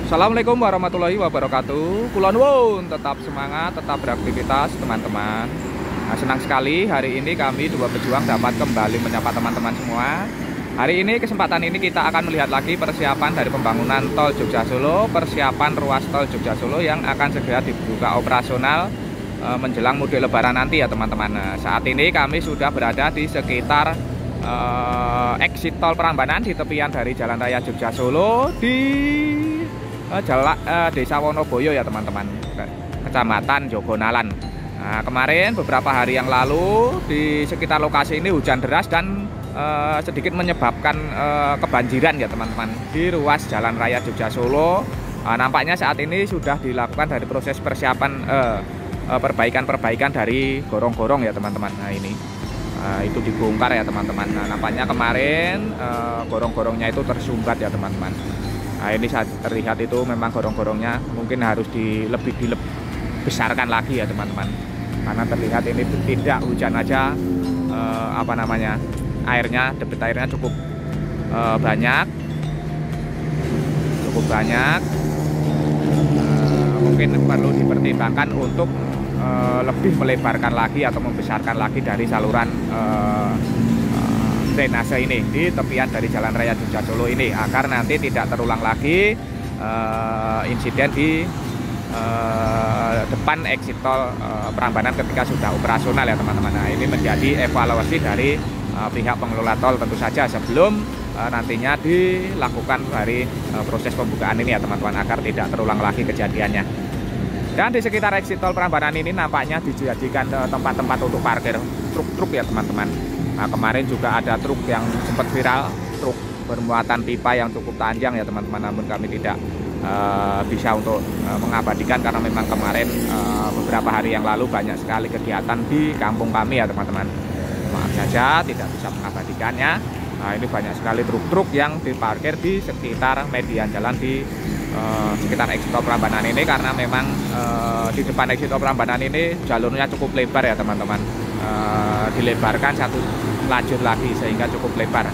Assalamualaikum warahmatullahi wabarakatuh. Kula nuwun tetap semangat, tetap beraktivitas teman-teman. Nah, senang sekali hari ini kami dua pejuang dapat kembali menyapa teman-teman semua. Hari ini kesempatan ini kita akan melihat lagi persiapan dari pembangunan tol Jogja Solo, persiapan ruas tol Jogja Solo yang akan segera dibuka operasional menjelang mudik lebaran nanti ya teman-teman. Nah, saat ini kami sudah berada di sekitar exit tol Prambanan di tepian dari Jalan Raya Jogja Solo di Desa Wonoboyo ya teman-teman, Kecamatan Jogonalan. Nah, kemarin beberapa hari yang lalu di sekitar lokasi ini hujan deras dan sedikit menyebabkan kebanjiran ya teman-teman di ruas Jalan Raya Jogja Solo. Nampaknya saat ini sudah dilakukan dari proses persiapan perbaikan dari gorong-gorong ya teman-teman. Nah ini itu dibongkar ya teman-teman. Nah, nampaknya kemarin gorong-gorongnya itu tersumbat ya teman-teman. Nah, ini saat terlihat itu memang gorong-gorongnya mungkin harus lebih dibesarkan lagi ya teman-teman, karena terlihat ini tidak hujan aja debit airnya cukup banyak, mungkin perlu dipertimbangkan untuk lebih melebarkan lagi atau membesarkan lagi dari saluran drainase ini di tepian dari Jalan Raya Jogja Solo ini, agar nanti tidak terulang lagi insiden di depan exit tol Prambanan ketika sudah operasional ya teman-teman. Nah, ini menjadi evaluasi dari pihak pengelola tol tentu saja sebelum nantinya dilakukan dari proses pembukaan ini ya teman-teman, agar tidak terulang lagi kejadiannya. Dan di sekitar exit tol Prambanan ini nampaknya dijadikan tempat-tempat untuk parkir truk-truk ya teman-teman. Nah, kemarin juga ada truk yang sempat viral, truk bermuatan pipa yang cukup panjang ya teman-teman, namun kami tidak bisa untuk mengabadikan karena memang kemarin beberapa hari yang lalu banyak sekali kegiatan di kampung kami ya teman-teman. Maaf saja tidak bisa mengabadikannya. Nah, ini banyak sekali truk-truk yang diparkir di sekitar median jalan di sekitar exit tol Prambanan ini, karena memang di depan exit tol Prambanan ini jalurnya cukup lebar ya teman-teman. Dilebarkan satu lajur lagi sehingga cukup lebar.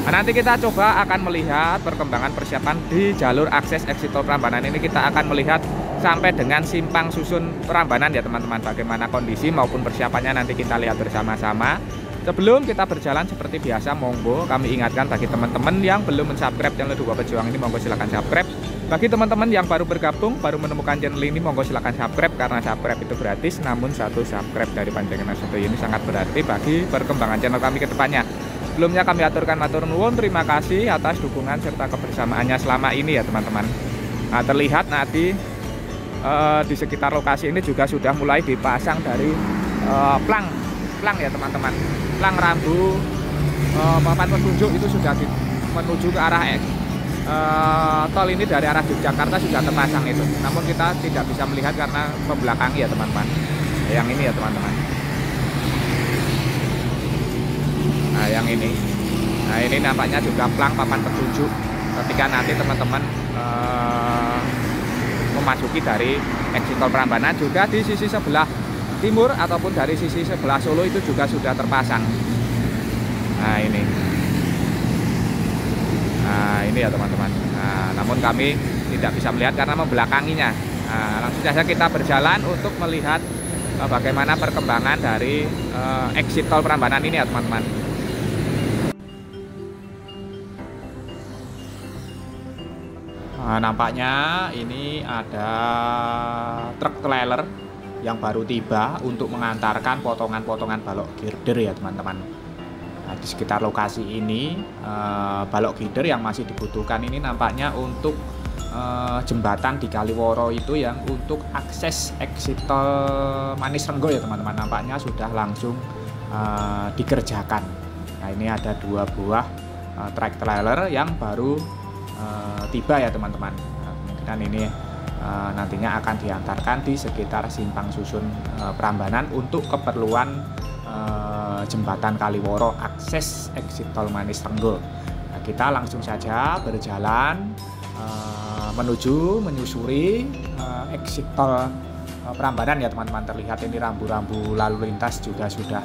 Nah, nanti kita coba akan melihat perkembangan persiapan di jalur akses exit tol Prambanan ini. Kita akan melihat sampai dengan simpang susun Prambanan ya teman-teman, bagaimana kondisi maupun persiapannya nanti kita lihat bersama-sama. Sebelum kita berjalan seperti biasa, monggo kami ingatkan bagi teman-teman yang belum mensubscribe channel Dua Pejuang ini, monggo silahkan subscribe. Bagi teman-teman yang baru bergabung, baru menemukan channel ini, monggo silahkan subscribe, karena subscribe itu gratis, namun satu subscribe dari panjenengan ini sangat berarti bagi perkembangan channel kami ke depannya. Sebelumnya kami aturkan matur nuwun, terima kasih atas dukungan serta kebersamaannya selama ini ya teman-teman. Nah, terlihat nanti di sekitar lokasi ini juga sudah mulai dipasang dari plang ya teman-teman, plang rambu papan petunjuk itu sudah menuju ke arah tol ini dari arah Yogyakarta sudah terpasang itu, namun kita tidak bisa melihat karena membelakangi ya teman-teman. Yang ini ya teman-teman. Nah, yang ini. Nah, ini nampaknya juga plang papan petunjuk ketika nanti teman-teman memasuki dari exit tol Prambanan. Juga di sisi sebelah timur ataupun dari sisi sebelah Solo itu juga sudah terpasang. Nah, ini. Nah, ini ya teman-teman. Nah, namun kami tidak bisa melihat karena membelakanginya. Nah, langsung saja kita berjalan untuk melihat bagaimana perkembangan dari exit tol Prambanan ini ya teman-teman. Nah, nampaknya ini ada truk trailer yang baru tiba untuk mengantarkan potongan-potongan balok girder ya teman-teman. Nah, di sekitar lokasi ini balok girder yang masih dibutuhkan ini nampaknya untuk jembatan di Kaliworo itu yang untuk akses exit tol Manis Renggo ya teman-teman, nampaknya sudah langsung dikerjakan. Nah, ini ada 2 buah truk trailer yang baru tiba ya teman-teman. Nah, kemungkinan ini nantinya akan diantarkan di sekitar simpang susun Prambanan untuk keperluan jembatan Kaliworo akses exit tol Manis Renggo. Nah, kita langsung saja berjalan menyusuri exit tol Prambanan ya teman-teman. Terlihat ini rambu-rambu lalu lintas juga sudah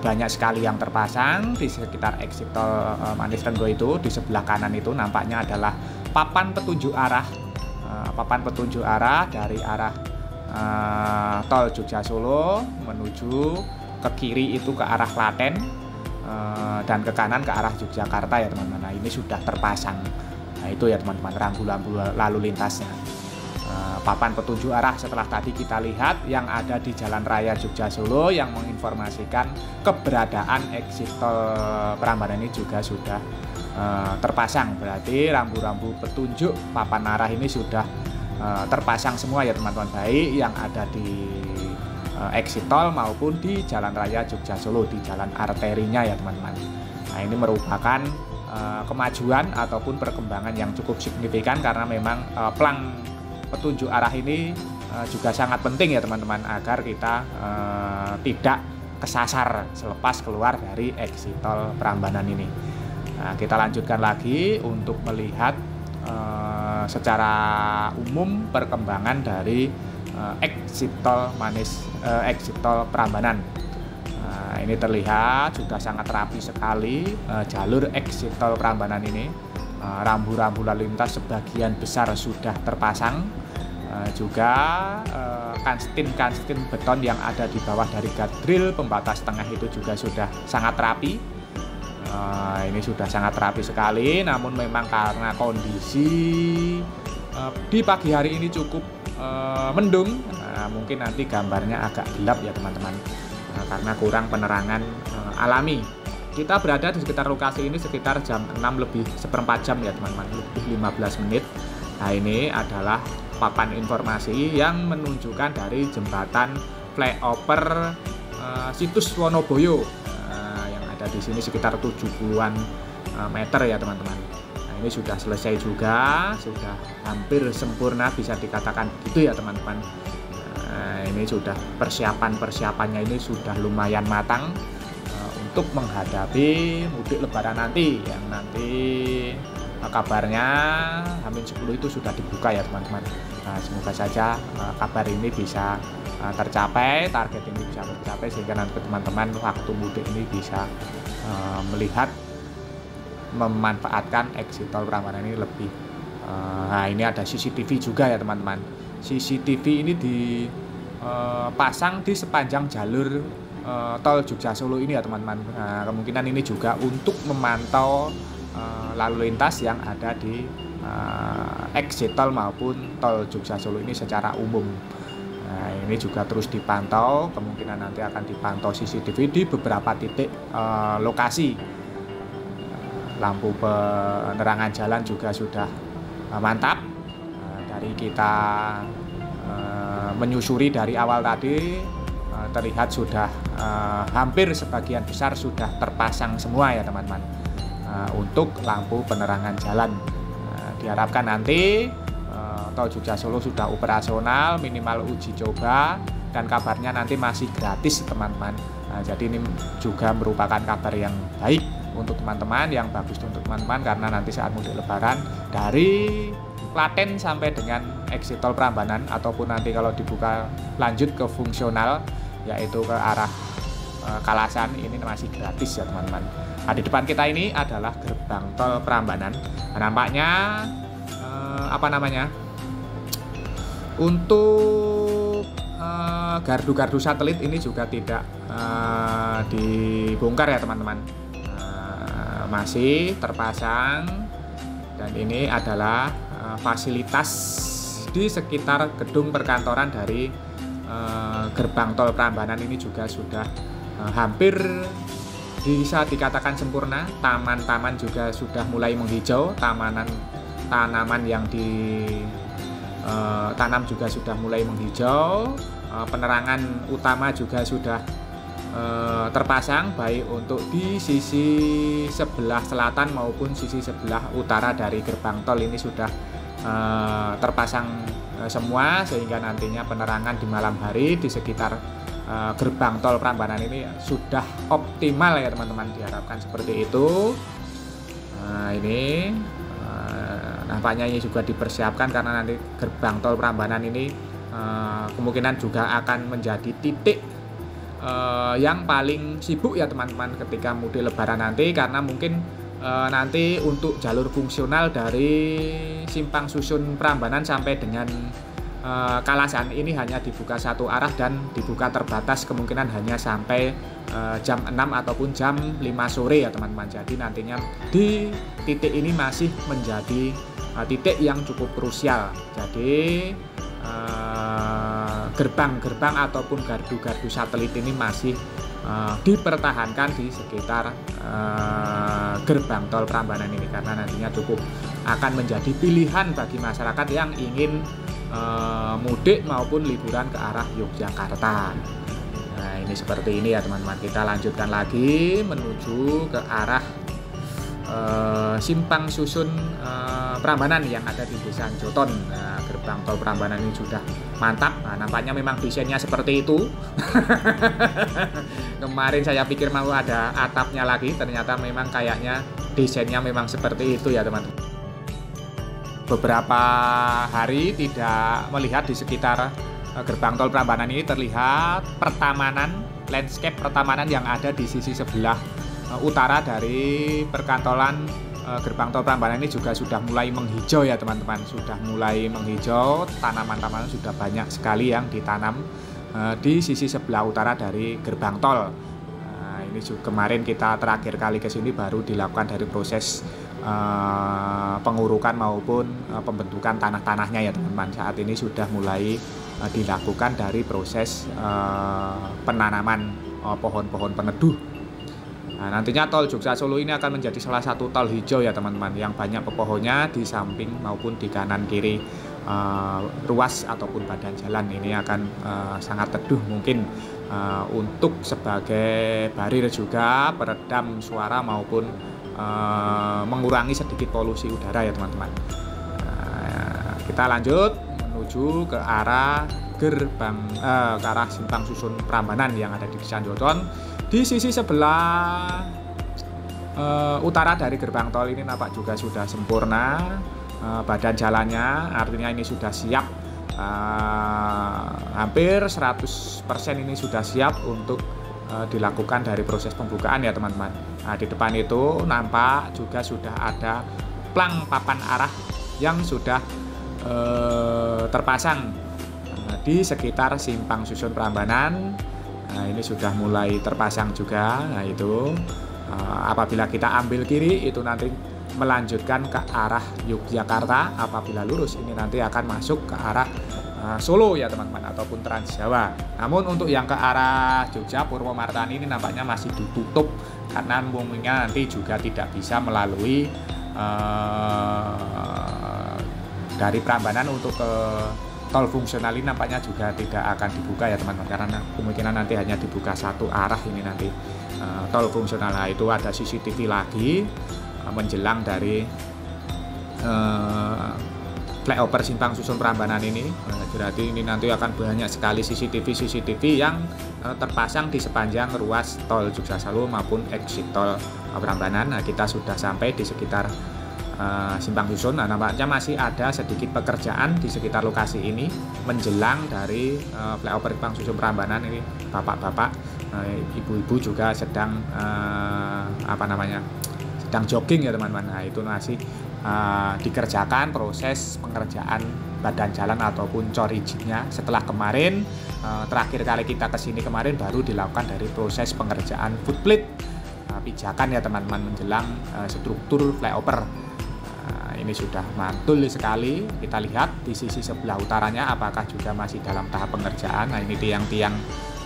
banyak sekali yang terpasang di sekitar exit tol Manis Renggo itu. Di sebelah kanan itu nampaknya adalah papan petunjuk arah dari arah tol Jogja Solo menuju ke kiri itu ke arah Klaten, dan ke kanan ke arah Yogyakarta ya teman-teman. Nah, ini sudah terpasang. Nah, itu ya teman-teman, rambu-rambu lalu lintasnya. Papan petunjuk arah setelah tadi kita lihat yang ada di Jalan Raya Jogja Solo yang menginformasikan keberadaan exit tol Prambanan ini juga sudah terpasang. Berarti rambu-rambu petunjuk papan arah ini sudah terpasang semua ya teman-teman, baik yang ada di exit tol maupun di Jalan Raya Jogja Solo, di jalan arterinya ya teman-teman. Nah, ini merupakan kemajuan ataupun perkembangan yang cukup signifikan karena memang plang petunjuk arah ini juga sangat penting ya teman-teman, agar kita tidak kesasar selepas keluar dari exit tol Prambanan ini. Nah, kita lanjutkan lagi untuk melihat secara umum perkembangan dari exit tol Prambanan. Nah, ini terlihat sudah sangat rapi sekali jalur exit tol Prambanan ini. Rambu-rambu lalu lintas sebagian besar sudah terpasang, juga kanstin beton yang ada di bawah dari guardrail pembatas tengah itu juga sudah sangat rapi. Ini sudah sangat rapi sekali, namun memang karena kondisi di pagi hari ini cukup mendung, mungkin nanti gambarnya agak gelap ya teman-teman, karena kurang penerangan alami. Kita berada di sekitar lokasi ini sekitar jam 6 lebih seperempat jam ya teman-teman, lebih 15 menit. Nah, ini adalah papan informasi yang menunjukkan dari jembatan flyover Situs Wonoboyo yang ada di sini sekitar 70-an meter ya teman-teman. Nah, ini sudah selesai juga, sudah hampir sempurna bisa dikatakan gitu ya teman-teman. Nah, ini sudah persiapannya ini sudah lumayan matang untuk menghadapi mudik lebaran nanti, yang nanti kabarnya H-10 itu sudah dibuka ya teman-teman. Nah, semoga saja kabar ini bisa tercapai, target ini bisa tercapai, sehingga nanti teman-teman waktu mudik ini bisa melihat memanfaatkan exit tol Prambanan ini lebih. Nah, ini ada CCTV juga ya teman-teman. CCTV ini dipasang di sepanjang jalur tol Jogja Solo ini ya teman-teman. Nah, kemungkinan ini juga untuk memantau lalu lintas yang ada di exit tol maupun tol Jogja Solo ini secara umum. Nah, ini juga terus dipantau, kemungkinan nanti akan dipantau CCTV di beberapa titik lokasi. Lampu penerangan jalan juga sudah mantap. Dari kita menyusuri dari awal tadi, terlihat sudah hampir sebagian besar sudah terpasang semua ya teman-teman, untuk lampu penerangan jalan. Diharapkan nanti tol Jogja Solo sudah operasional, minimal uji coba, dan kabarnya nanti masih gratis teman-teman. Jadi ini juga merupakan kabar yang baik untuk teman-teman, yang bagus untuk teman-teman, karena nanti saat mudik lebaran dari Klaten sampai dengan exit tol Prambanan, ataupun nanti kalau dibuka lanjut ke fungsional yaitu ke arah Kalasan, ini masih gratis ya teman-teman. Nah, di depan kita ini adalah gerbang tol Prambanan. Nah, nampaknya untuk gardu-gardu satelit ini juga tidak dibongkar ya teman-teman, masih terpasang, dan ini adalah fasilitas di sekitar gedung perkantoran dari gerbang tol Prambanan ini juga sudah hampir bisa dikatakan sempurna. Taman-taman juga sudah mulai menghijau, tanaman yang ditanam juga sudah mulai menghijau, penerangan utama juga sudah terpasang, baik untuk di sisi sebelah selatan maupun sisi sebelah utara dari gerbang tol ini sudah terpasang semua, sehingga nantinya penerangan di malam hari di sekitar gerbang tol Prambanan ini sudah optimal ya teman-teman, diharapkan seperti itu. Nah, ini nampaknya ini juga dipersiapkan karena nanti gerbang tol Prambanan ini kemungkinan juga akan menjadi titik yang paling sibuk ya teman-teman ketika mudik lebaran nanti, karena mungkin nanti untuk jalur fungsional dari Simpang Susun Prambanan sampai dengan Kalasan ini hanya dibuka satu arah dan dibuka terbatas, kemungkinan hanya sampai jam 6 ataupun jam 5 sore ya teman-teman. Jadi nantinya di titik ini masih menjadi titik yang cukup krusial. Jadi gerbang-gerbang ataupun gardu-gardu satelit ini masih dipertahankan di sekitar gerbang tol Prambanan ini, karena nantinya cukup akan menjadi pilihan bagi masyarakat yang ingin mudik maupun liburan ke arah Yogyakarta. Nah ini seperti ini ya teman-teman. Kita lanjutkan lagi menuju ke arah Simpang Susun Prambanan yang ada di Desa Joton. Nah, gerbang tol Prambanan ini sudah mantap. Nah, nampaknya memang desainnya seperti itu. Kemarin saya pikir mau ada atapnya lagi, ternyata memang kayaknya desainnya memang seperti itu ya teman-teman. Beberapa hari tidak melihat di sekitar gerbang tol Prambanan ini, terlihat pertamanan, landscape pertamanan yang ada di sisi sebelah utara dari perkantoran gerbang tol Prambanan ini juga sudah mulai menghijau ya teman-teman. Sudah mulai menghijau, tanaman-tanaman sudah banyak sekali yang ditanam di sisi sebelah utara dari gerbang tol. Ini juga kemarin kita terakhir kali ke sini baru dilakukan dari proses pengurukan maupun pembentukan tanah-tanahnya ya teman-teman. Saat ini sudah mulai dilakukan dari proses penanaman pohon-pohon peneduh. Nah, nantinya tol Jogja Solo ini akan menjadi salah satu tol hijau ya teman-teman, yang banyak pepohonnya di samping maupun di kanan kiri ruas ataupun badan jalan. Ini akan sangat teduh, mungkin untuk sebagai barir juga, peredam suara maupun mengurangi sedikit polusi udara ya teman-teman. Kita lanjut menuju ke arah gerbang ke arah Simpang Susun Prambanan yang ada di Desa Joton. Di sisi sebelah utara dari gerbang tol ini nampak juga sudah sempurna badan jalannya, artinya ini sudah siap, hampir 100% ini sudah siap untuk dilakukan dari proses pembukaan ya teman-teman. Nah, di depan itu nampak juga sudah ada plang papan arah yang sudah terpasang di sekitar Simpang Susun Prambanan. Nah, ini sudah mulai terpasang juga. Nah, itu apabila kita ambil kiri itu nanti melanjutkan ke arah Yogyakarta. Apabila lurus ini nanti akan masuk ke arah Solo ya teman-teman, ataupun Trans Jawa. Namun untuk yang ke arah Jogja Purwomartani ini nampaknya masih ditutup karena mungkinnya nanti juga tidak bisa melalui dari Prambanan untuk ke tol fungsional ini, nampaknya juga tidak akan dibuka ya teman-teman, karena kemungkinan nanti hanya dibuka satu arah ini nanti tol fungsional. Nah, itu ada CCTV lagi menjelang dari flyover Simpang Susun Prambanan ini. Berarti ini nanti akan banyak sekali CCTV yang terpasang di sepanjang ruas tol Jogja Solo maupun exit tol Prambanan. Nah, kita sudah sampai di sekitar Simpang Susun. Nah, nampaknya masih ada sedikit pekerjaan di sekitar lokasi ini menjelang dari flyover Simpang Susun Prambanan ini. Bapak-bapak, ibu-ibu juga sedang sedang jogging ya teman-teman. Nah, itu masih dikerjakan proses pengerjaan badan jalan ataupun cor izinnya. Setelah kemarin terakhir kali kita kesini kemarin baru dilakukan dari proses pengerjaan footplate pijakan ya teman-teman menjelang struktur flyover. Ini sudah mantul sekali. Kita lihat di sisi sebelah utaranya apakah juga masih dalam tahap pengerjaan. Nah, ini tiang-tiang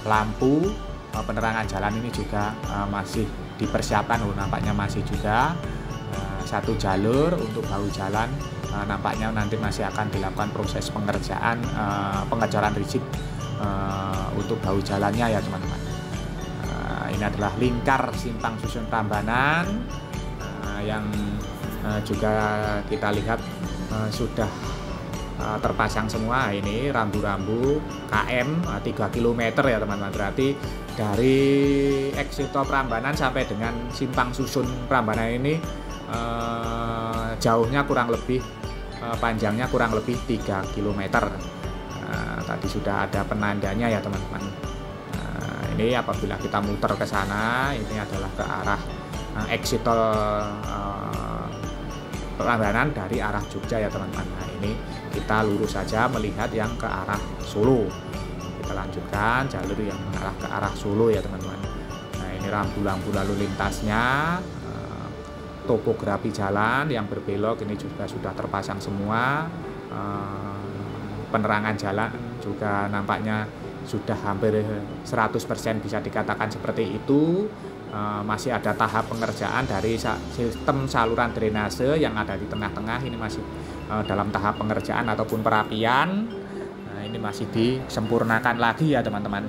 lampu penerangan jalan ini juga masih dipersiapkan. Nampaknya masih juga satu jalur untuk bahu jalan. Nampaknya nanti masih akan dilakukan proses pengerjaan pengecoran rigid untuk bahu jalannya ya teman-teman. Ini adalah lingkar Simpang Susun Prambanan yang juga kita lihat sudah terpasang semua. Ini rambu-rambu KM 3 km ya teman-teman. Berarti dari exit tol Prambanan sampai dengan Simpang Susun Prambanan ini jauhnya kurang lebih panjangnya kurang lebih 3 km. Tadi sudah ada penandanya ya teman-teman. ini apabila kita muter ke sana, ini adalah ke arah exit tol Prambanan dari arah Jogja ya teman-teman. Nah, ini kita lurus saja melihat yang ke arah Solo. Kita lanjutkan jalur yang mengarah ke arah Solo ya teman-teman. Nah, ini rambu-rambu lalu lintasnya, topografi jalan yang berbelok ini juga sudah terpasang semua. Penerangan jalan juga nampaknya sudah hampir 100% bisa dikatakan seperti itu. Masih ada tahap pengerjaan dari sistem saluran drainase yang ada di tengah-tengah, ini masih dalam tahap pengerjaan ataupun perapian. Nah, ini masih disempurnakan lagi ya teman-teman.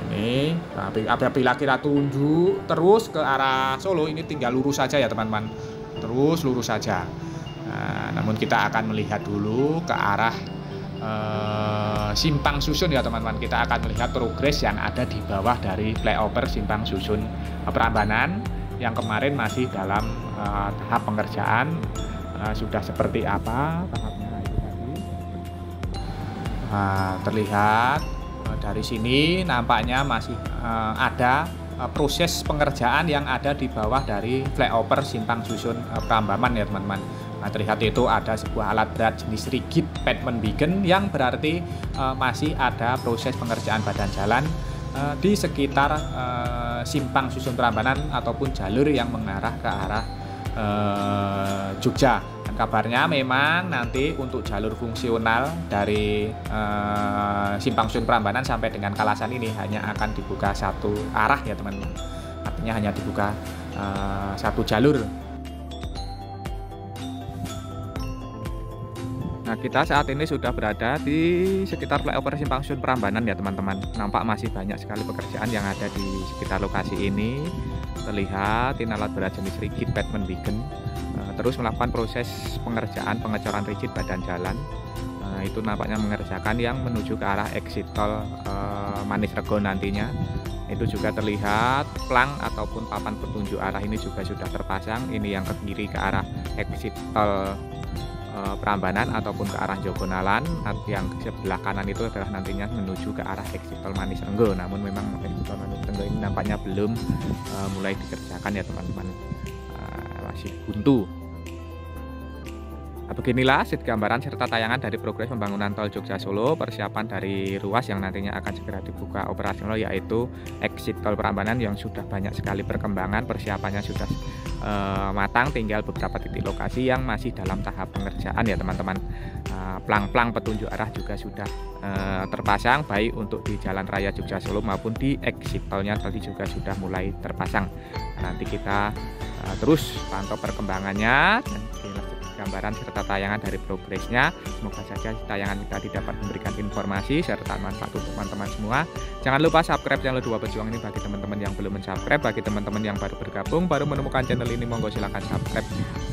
Ini apabila kita tunjuk terus ke arah Solo, ini tinggal lurus saja ya teman-teman, terus lurus saja. Namun kita akan melihat dulu ke arah Simpang Susun ya teman-teman. Kita akan melihat progres yang ada di bawah dari flyover Simpang Susun Prambanan yang kemarin masih dalam tahap pengerjaan. Sudah seperti apa tahapnya itu tadi. Terlihat dari sini nampaknya masih ada proses pengerjaan yang ada di bawah dari flyover Simpang Susun Prambanan ya teman-teman. Nah, terlihat itu ada sebuah alat berat jenis rigid pavement beacon yang berarti masih ada proses pengerjaan badan jalan di sekitar Simpang Susun Prambanan ataupun jalur yang mengarah ke arah Jogja. Dan kabarnya memang nanti untuk jalur fungsional dari Simpang Susun Prambanan sampai dengan Kalasan ini hanya akan dibuka satu arah ya teman-teman. Artinya hanya dibuka satu jalur. Nah, kita saat ini sudah berada di sekitar flyover Simpang Susun Prambanan ya teman-teman. Nampak masih banyak sekali pekerjaan yang ada di sekitar lokasi ini. Terlihat ini alat berat jenis rigid pavement beacon terus melakukan proses pengerjaan pengecoran rigid badan jalan. Itu nampaknya mengerjakan yang menuju ke arah exit tol Manis Rego nantinya. Itu juga terlihat plang ataupun papan petunjuk arah ini juga sudah terpasang. Ini yang ke kiri ke arah exit tol Prambanan ataupun ke arah Jogonalan. Yang sebelah kanan itu adalah nantinya menuju ke arah exit tol Manis Renggo. Namun memang exit tol Manis Renggo ini nampaknya belum mulai dikerjakan ya teman-teman, masih buntu. Beginilah gambaran serta tayangan dari progres pembangunan tol Jogja Solo, persiapan dari ruas yang nantinya akan segera dibuka operasional, yaitu exit tol Prambanan yang sudah banyak sekali perkembangan, persiapannya sudah matang, tinggal beberapa titik lokasi yang masih dalam tahap pengerjaan ya teman-teman. Plang-plang petunjuk arah juga sudah terpasang, baik untuk di Jalan Raya Jogja Solo maupun di exit tolnya tadi juga sudah mulai terpasang. Nanti kita terus pantau perkembangannya dan gambaran serta tayangan dari progresnya. Semoga saja tayangan kita dapat memberikan informasi serta manfaat untuk teman-teman semua. Jangan lupa subscribe channel Dua Pejuang ini bagi teman-teman yang belum subscribe. Bagi teman-teman yang baru bergabung, baru menemukan channel ini, monggo silahkan subscribe,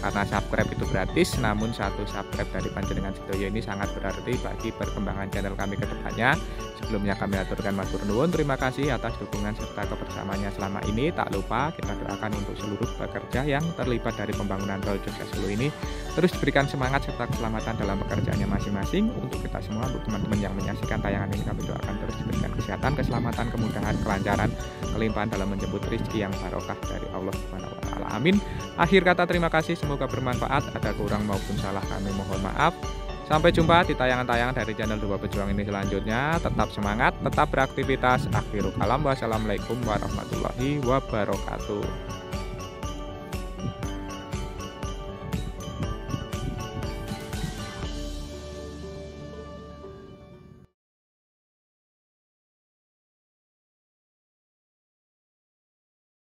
karena subscribe itu gratis. Namun satu subscribe dari panjenengan sedoyo ini sangat berarti bagi perkembangan channel kami ke depannya. Sebelumnya kami aturkan matur nuwun, terima kasih atas dukungan serta kebersamaannya selama ini. Tak lupa kita doakan untuk seluruh pekerja yang terlibat dari pembangunan tol Jogja Solo ini terus diberikan semangat serta keselamatan dalam pekerjaannya masing-masing. Untuk kita semua, untuk teman-teman yang menyaksikan tayangan ini, kami doakan terus diberikan kesehatan, keselamatan, kemudahan, kelancaran, kelimpahan dalam menjemput rezeki yang barokah dari Allah Subhanahu wa taala. Amin. Akhir kata terima kasih, semoga bermanfaat. Ada kurang maupun salah kami mohon maaf. Sampai jumpa di tayangan-tayangan dari channel Dua Pejuang ini selanjutnya. Tetap semangat, tetap beraktivitas. Akhirul kalam, wassalamualaikum warahmatullahi wabarakatuh.